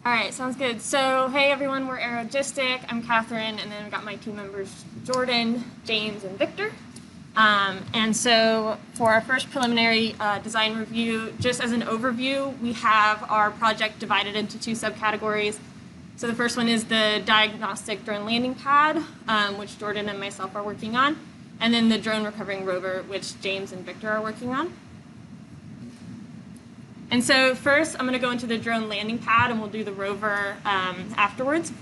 All right, sounds good. So, hey everyone, we're Airogistic. I'm Catherine, and then I've got my team members Jordan, James, and Victor. And so for our first preliminary design review, just as an overview, we have our project divided into two subcategories. So the first one is the Diagnostic drone landing pad, which Jordan and myself are working on, and then the drone recovering rover, which James and Victor are working on. And so first, I'm going to go into the drone landing pad, and we'll do the rover afterwards.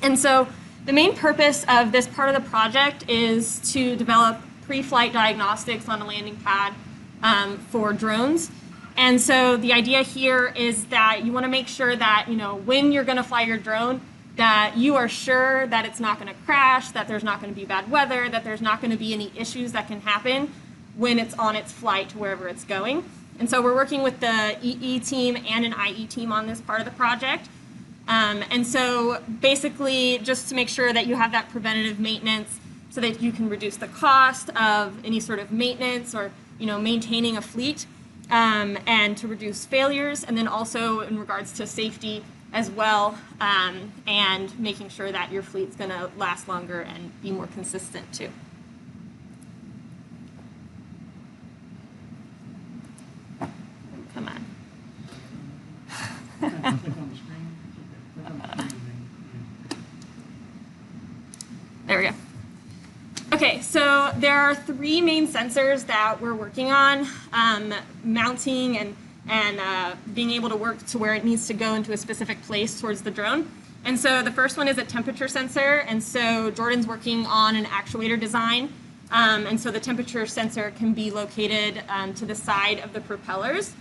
And so the main purpose of this part of the project is to develop pre-flight diagnostics on a landing pad for drones. And so the idea here is that you want to make sure that, when you're going to fly your drone, that you are sure that it's not going to crash, that there's not going to be bad weather, that there's not going to be any issues that can happen when it's on its flight to wherever it's going. And so we're working with the EE team and an IE team on this part of the project. And so basically, just to make sure that you have that preventative maintenance so that you can reduce the cost of any sort of maintenance or maintaining a fleet, and to reduce failures, and then also in regards to safety as well, and making sure that your fleet's going to last longer and be more consistent too. Come on. Click on the screen. Click on the screen. There we go. Okay, so there are three main sensors that we're working on, mounting and being able to work to where it needs to go into a specific place towards the drone. And so the first one is a temperature sensor, and so Jordan's working on an actuator design. And so the temperature sensor can be located to the side of the propellers.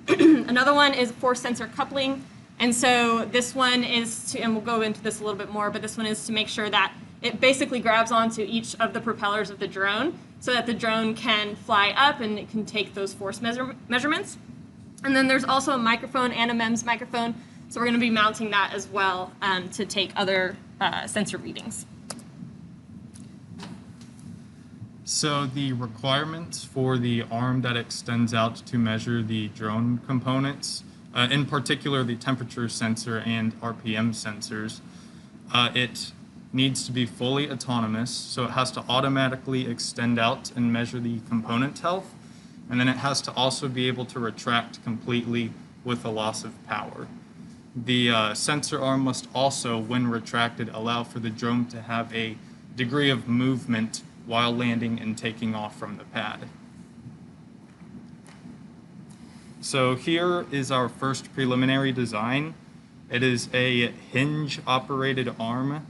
Another one is force sensor coupling, and so this one is to, and we'll go into this a little bit more, but this one is to make sure that it basically grabs onto each of the propellers of the drone so that the drone can fly up and it can take those force measurements. And then there's also a microphone and a MEMS microphone, so we're going to be mounting that as well to take other sensor readings. So the requirements for the arm that extends out to measure the drone components, in particular the temperature sensor and RPM sensors, it needs to be fully autonomous, so it has to automatically extend out and measure the component health, and then it has to also be able to retract completely with a loss of power. The sensor arm must also, when retracted, allow for the drone to have a degree of movement while landing and taking off from the pad. So here is our first preliminary design. It is a hinge-operated arm.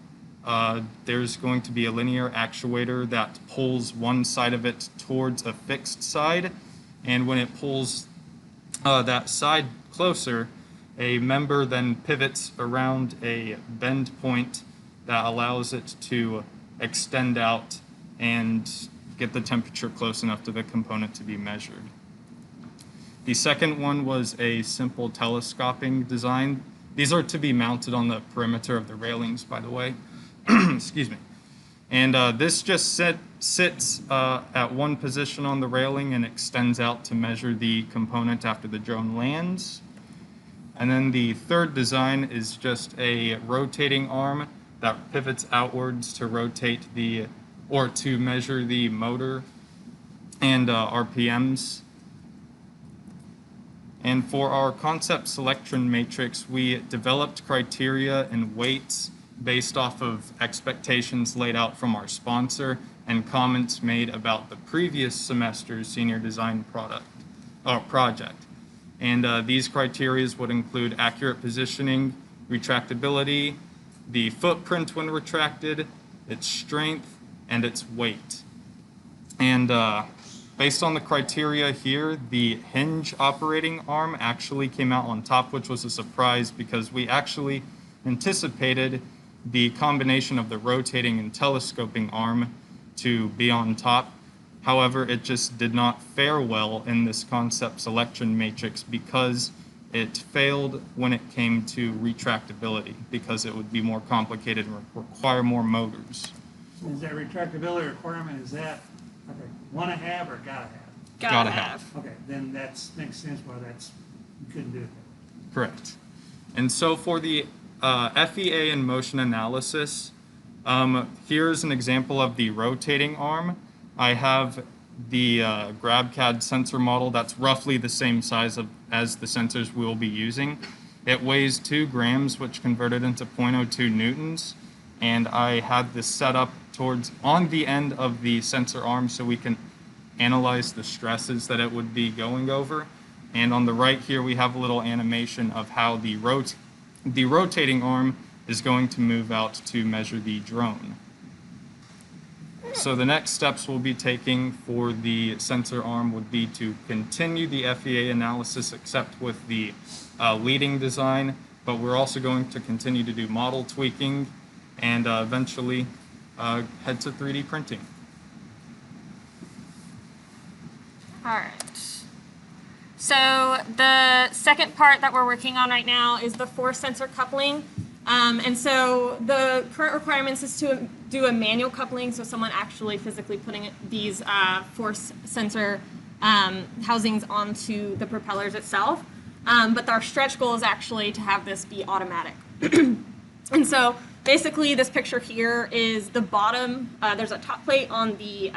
There's going to be a linear actuator that pulls one side of it towards a fixed side, and when it pulls that side closer, a member then pivots around a bend point that allows it to extend out and get the temperature close enough to the component to be measured. The second one was a simple telescoping design. These are to be mounted on the perimeter of the railings, by the way. Excuse me. And this just sits at one position on the railing and extends out to measure the component after the drone lands. And then the third design is just a rotating arm that pivots outwards to rotate or to measure the motor and RPMs. And for our concept selection matrix, we developed criteria and weights based off of expectations laid out from our sponsor and comments made about the previous semester's senior design project. And these criteria would include accurate positioning, retractability, the footprint when retracted, its strength, and its weight. And based on the criteria here, the hinge operating arm actually came out on top, which was a surprise because we actually anticipated the combination of the rotating and telescoping arm to be on top. However, it just did not fare well in this concept selection matrix because it failed when it came to retractability because it would be more complicated and require more motors. So is that retractability requirement, is that okay, want to have or gotta have? Gotta have. Okay, then that makes sense why you couldn't do it. Correct. And so for the FEA and motion analysis, here's an example of the rotating arm. I have the GrabCAD sensor model that's roughly the same size as the sensors we'll be using. It weighs 2 grams, which converted into 0.02 newtons. And I had this set up on the end of the sensor arm so we can analyze the stresses that it would be going over. And on the right here, we have a little animation of how the rotating arm is going to move out to measure the drone. So the next steps we'll be taking for the sensor arm would be to continue the FEA analysis except with the leading design, but we're also going to continue to do model tweaking and eventually head to 3D printing. All right. So the second part that we're working on right now is the force sensor coupling. And so the current requirements is to do a manual coupling, so someone actually physically putting these force sensor housings onto the propellers itself. But our stretch goal is actually to have this be automatic. And so basically this picture here is the bottom, there's a top plate on the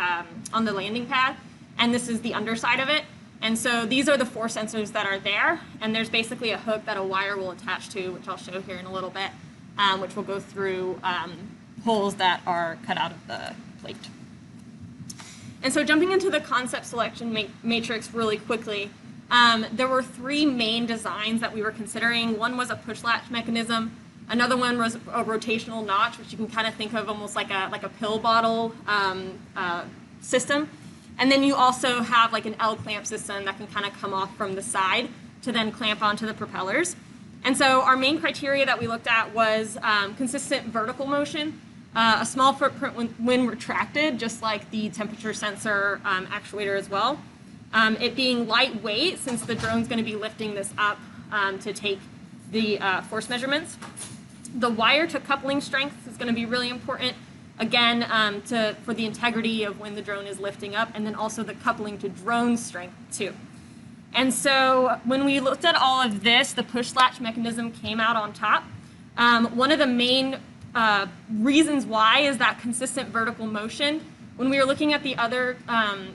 landing pad, and this is the underside of it. And so these are the force sensors that are there, and there's basically a hook that a wire will attach to, which I'll show here in a little bit, which will go through holes that are cut out of the plate. And so jumping into the concept selection matrix really quickly, there were 3 main designs that we were considering. One was a push latch mechanism. Another one was a rotational notch, which you can kind of think of almost like a pill bottle system. And then you also have like an L-clamp system that can kind of come off from the side to then clamp onto the propellers. And so our main criteria that we looked at was consistent vertical motion, a small footprint when retracted, just like the temperature sensor actuator as well. It being lightweight, since the drone's going to be lifting this up to take the force measurements. The wire to coupling strength is going to be really important. Again, for the integrity of when the drone is lifting up, and then also the coupling to drone strength too. And so when we looked at all of this, the push latch mechanism came out on top. One of the main reasons why is that consistent vertical motion. When we were looking at the other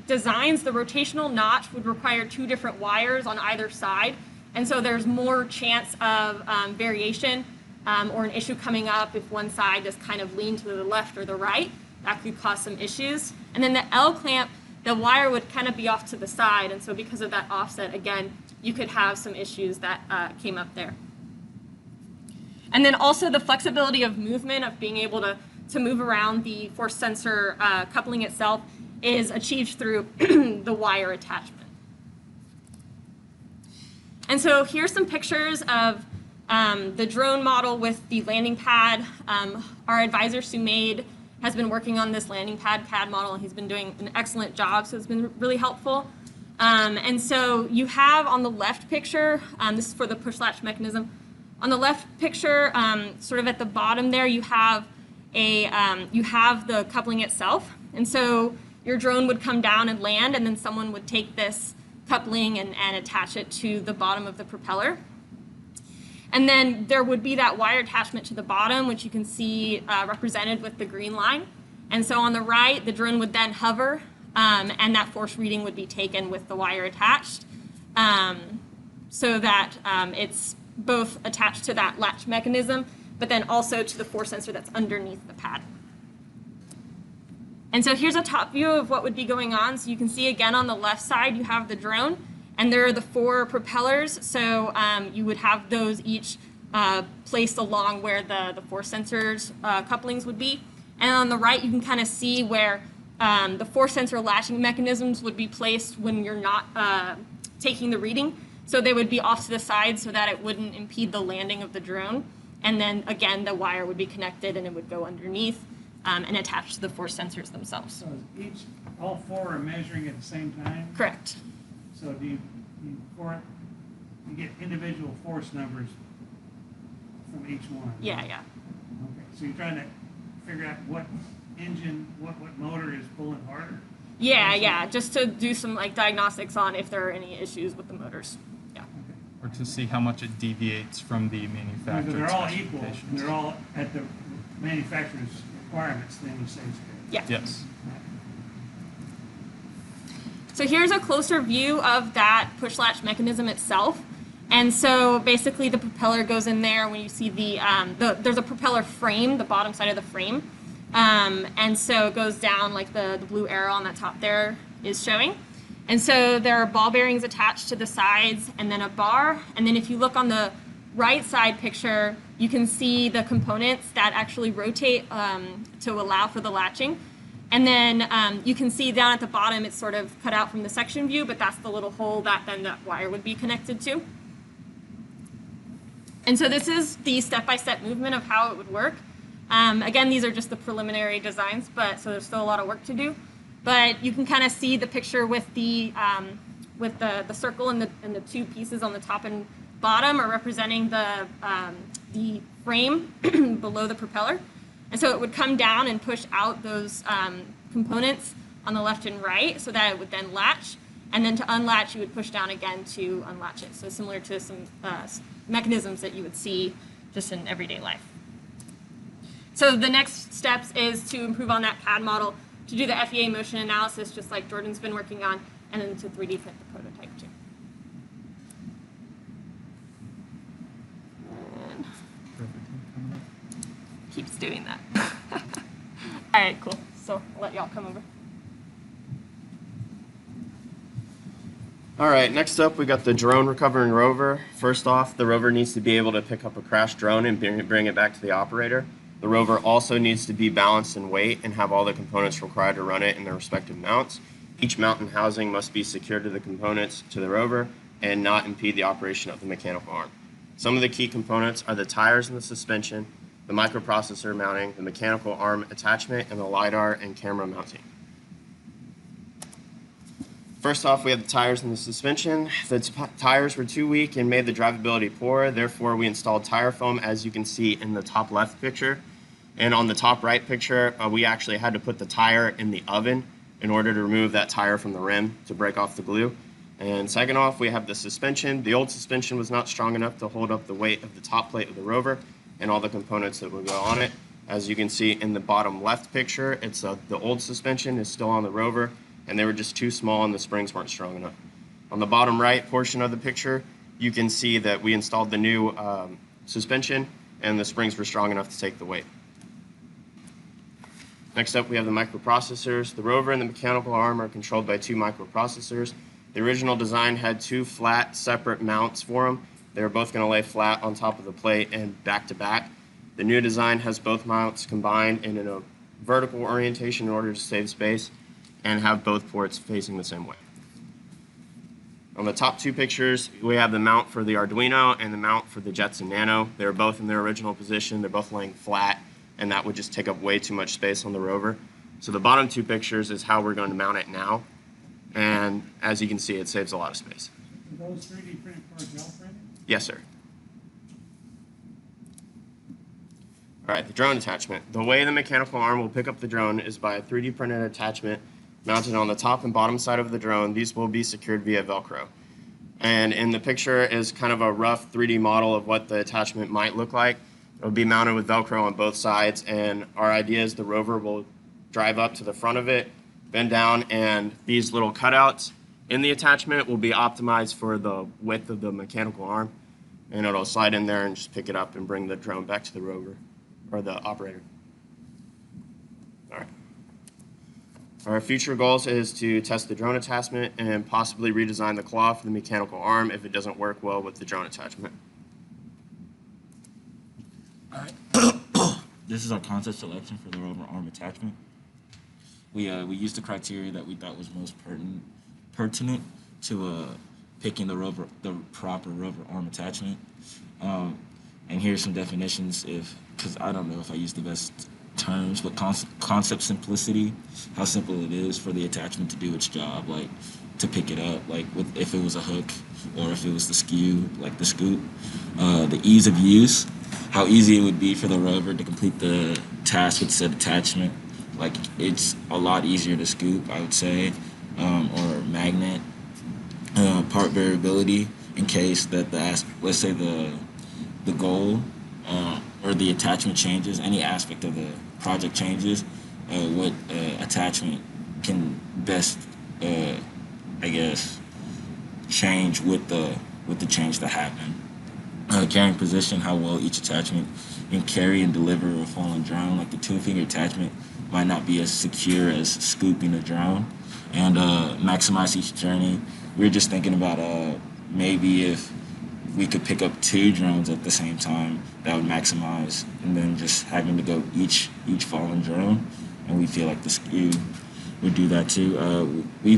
designs, the rotational notch would require 2 different wires on either side. And so there's more chance of variation or an issue coming up if one side just kind of leaned to the left or the right. That could cause some issues. And then the L-clamp, the wire would kind of be off to the side. And so because of that offset, again, you could have some issues that came up there. And then also the flexibility of movement, of being able to move around the force sensor coupling itself, is achieved through the wire attachment. And so here's some pictures of the drone model with the landing pad. Our advisor, Sumaid, has been working on this landing pad CAD model, and he's been doing an excellent job, so it's been really helpful. And so you have on the left picture, this is for the push latch mechanism. On the left picture, sort of at the bottom there, you have the coupling itself. And so your drone would come down and land, and then someone would take this coupling and attach it to the bottom of the propeller. And then there would be that wire attachment to the bottom, which you can see represented with the green line. And so on the right, the drone would then hover, and that force reading would be taken with the wire attached, so that it's both attached to that latch mechanism, but then also to the force sensor that's underneath the pad. And so here's a top view of what would be going on. So you can see again on the left side, you have the drone, and there are the 4 propellers. So you would have those each placed along where the force sensors couplings would be. And on the right, you can kind of see where the force sensor latching mechanisms would be placed when you're not taking the reading. So they would be off to the side so that it wouldn't impede the landing of the drone. And then again, the wire would be connected and it would go underneath and attach to the force sensors themselves. So all 4 are measuring at the same time? Correct. So do you get individual force numbers from each one? Yeah. Okay, so you're trying to figure out what engine, what motor is pulling harder? Yeah, just to do some like diagnostics on if there are any issues with the motors. Yeah. Or to see how much it deviates from the Because manufacturer's they're all equal, specifications. they're all at the manufacturer's requirements, then you say scale. Yeah. Yes. So here's a closer view of that push latch mechanism itself. And so basically the propeller goes in there when you see there's a propeller frame, the bottom side of the frame. And so it goes down like the blue arrow on the top there is showing. And so there are ball bearings attached to the sides and then a bar. And then if you look on the right side picture, you can see the components that actually rotate to allow for the latching. And then you can see down at the bottom, it's sort of cut out from the section view, but that's the little hole that then that wire would be connected to. And so this is the step-by-step movement of how it would work. Again, these are just the preliminary designs, so there's still a lot of work to do. But you can kind of see the picture with the circle and the two pieces on the top and bottom are representing the frame below the propeller. And so it would come down and push out those components on the left and right so that it would then latch. And then to unlatch, you would push down again to unlatch it. So similar to some mechanisms that you would see just in everyday life. So the next steps is to improve on that CAD model, to do the FEA motion analysis, just like Jordan's been working on, and then to 3D print the prototype too. And keeps doing that. All right, cool. So I'll let y'all come over. All right, next up we got the drone recovering rover. First off, the rover needs to be able to pick up a crashed drone and bring it back to the operator. The rover also needs to be balanced in weight and have all the components required to run it in their respective mounts. Each mount and housing must be secured to the components to the rover and not impede the operation of the mechanical arm. Some of the key components are the tires and the suspension, the microprocessor mounting, the mechanical arm attachment, and the Lidar and camera mounting. First off, we have the tires and the suspension. The tires were too weak and made the drivability poor. Therefore, we installed tire foam, as you can see in the top left picture. And on the top right picture, we actually had to put the tire in the oven in order to remove that tire from the rim to break off the glue. And second off, we have the suspension. The old suspension was not strong enough to hold up the weight of the top plate of the rover and all the components that would go on it. As you can see in the bottom left picture, it's the old suspension is still on the rover, and they were just too small and the springs weren't strong enough. On the bottom right portion of the picture, you can see that we installed the new suspension and the springs were strong enough to take the weight. Next up, we have the microprocessors. The rover and the mechanical arm are controlled by two microprocessors. The original design had two flat, separate mounts for them. They were both going to lay flat on top of the plate and back to back. The new design has both mounts combined in a vertical orientation in order to save space and have both ports facing the same way. On the top two pictures, we have the mount for the Arduino and the mount for the Jetson Nano. They're both in their original position. They're both laying flat, and that would just take up way too much space on the rover. So the bottom two pictures is how we're going to mount it now. And as you can see, it saves a lot of space. Are those 3D printed for gel printed? Yes, sir. All right, the drone attachment. The way the mechanical arm will pick up the drone is by a 3D printed attachment mounted on the top and bottom side of the drone. These will be secured via Velcro. And in the picture is kind of a rough 3D model of what the attachment might look like. It will be mounted with Velcro on both sides, and our idea is the rover will drive up to the front of it, bend down, and these little cutouts in the attachment will be optimized for the width of the mechanical arm, and it'll slide in there and just pick it up and bring the drone back to the rover, or the operator. All right. Our future goals is to test the drone attachment and possibly redesign the claw for the mechanical arm if it doesn't work well with the drone attachment. All right. This is our concept selection for the Rover Arm Attachment. We used the criteria that we thought was most pertinent to picking the proper Rover Arm Attachment. And here's some definitions, because I don't know if I use the best terms, but concept simplicity, how simple it is for the attachment to do its job, like to pick it up, like if it was a hook or if it was the skew, like the scoop. The ease of use, how easy it would be for the rover to complete the task with said attachment. Like it's a lot easier to scoop, I would say, or magnet. Part variability, in case that let's say the goal or the attachment changes, any aspect of the project changes, what attachment can best, I guess, change with the change that happened. Carrying position, how well each attachment can carry and deliver a fallen drone. Like the two-finger attachment might not be as secure as scooping a drone, and maximize each journey. We were just thinking about maybe if we could pick up 2 drones at the same time, that would maximize, and then just having to go each fallen drone, and we feel like the skew would do that too. We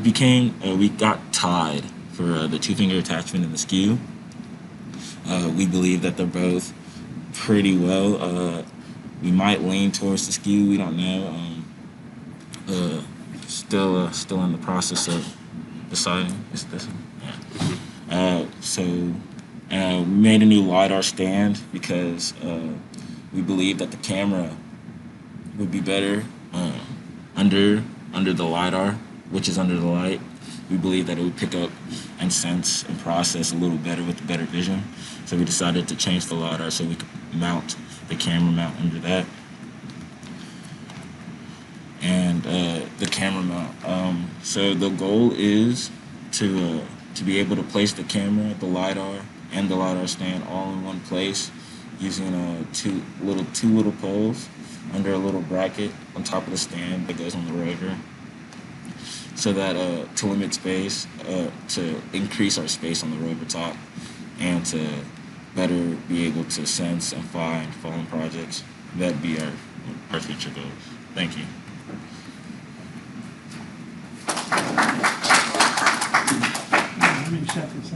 got tied for the two-finger attachment and the skew. We believe that they're both pretty well. We might lean towards the skew. We don't know. Still in the process of deciding. Is this one? Yeah. We made a new Lidar stand because we believe that the camera would be better under the Lidar, which is under the light. We believe that it would pick up and sense and process a little better with the better vision. So we decided to change the Lidar so we could mount the camera mount under that. And the camera mount. So the goal is to be able to place the camera, the Lidar, and the Lidar stand all in one place using two little poles under a little bracket on top of the stand that goes on the rover. So that to limit space, to increase our space on the rover top, and to better be able to sense and find fallen projects. That'd be our future goals. Thank you. Let me shut this thing